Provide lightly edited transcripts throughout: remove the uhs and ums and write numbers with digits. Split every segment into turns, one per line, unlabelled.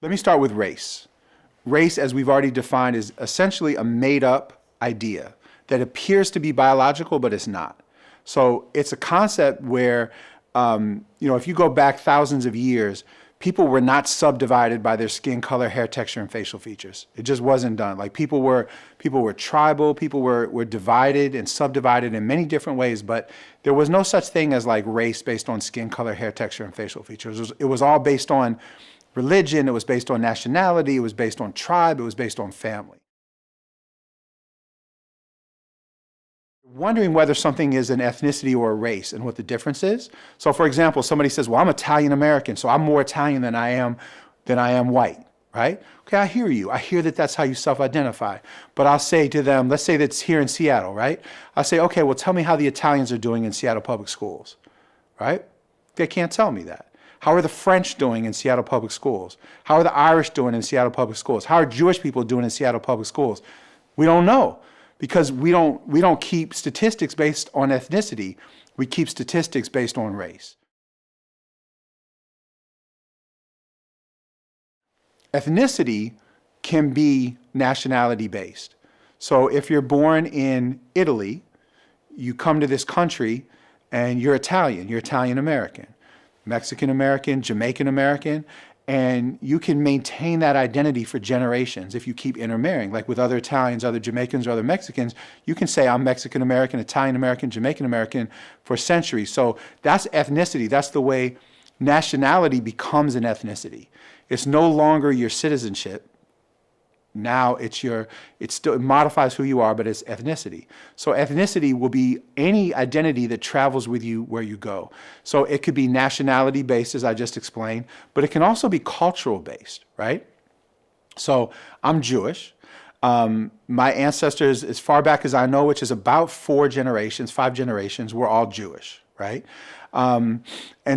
Let me start with race. Race, as we've already defined, is essentially a made-up idea that appears to be biological, but it's not. So it's a concept where, if you go back thousands of years, people were not subdivided by their skin color, hair texture, and facial features. It just wasn't done. Like people were tribal, people were divided and subdivided in many different ways, but there was no such thing as like race based on skin color, hair texture, and facial features. It was all based on religion, it was based on nationality, it was based on tribe, it was based on family. Wondering whether something is an ethnicity or a race and what the difference is. So for example, somebody says, well, I'm Italian American, so I'm more Italian than I am white, right? Okay, I hear you. I hear that that's how you self-identify. But I'll say to them, let's say that's here in Seattle, right? I'll say, okay, well, tell me how the Italians are doing in Seattle public schools, right? They can't tell me that. How are the French doing in Seattle public schools? How are the Irish doing in Seattle public schools? How are Jewish people doing in Seattle public schools? We don't know, because we don't keep statistics based on ethnicity. We keep statistics based on race. Ethnicity can be nationality based. So if you're born in Italy, you come to this country and you're Italian American. Mexican American, Jamaican American, and you can maintain that identity for generations if you keep intermarrying. Like with other Italians, other Jamaicans, or other Mexicans, you can say I'm Mexican American, Italian American, Jamaican American for centuries. So that's ethnicity. That's the way nationality becomes an ethnicity. It's no longer your citizenship. Now it modifies who you are, but it's ethnicity. So ethnicity will be any identity that travels with you where you go. So it could be nationality based, as I just explained, but it can also be cultural based, right? So I'm Jewish. My ancestors, as far back as I know, which is about 5 generations, were all Jewish, right? And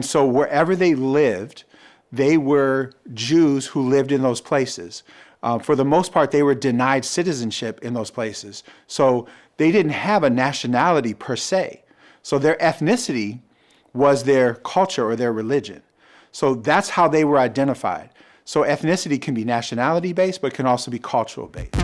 so wherever they lived, they were Jews who lived in those places. For the most part, they were denied citizenship in those places. So they didn't have a nationality per se. So their ethnicity was their culture or their religion. So that's how they were identified. So ethnicity can be nationality based, but can also be cultural based.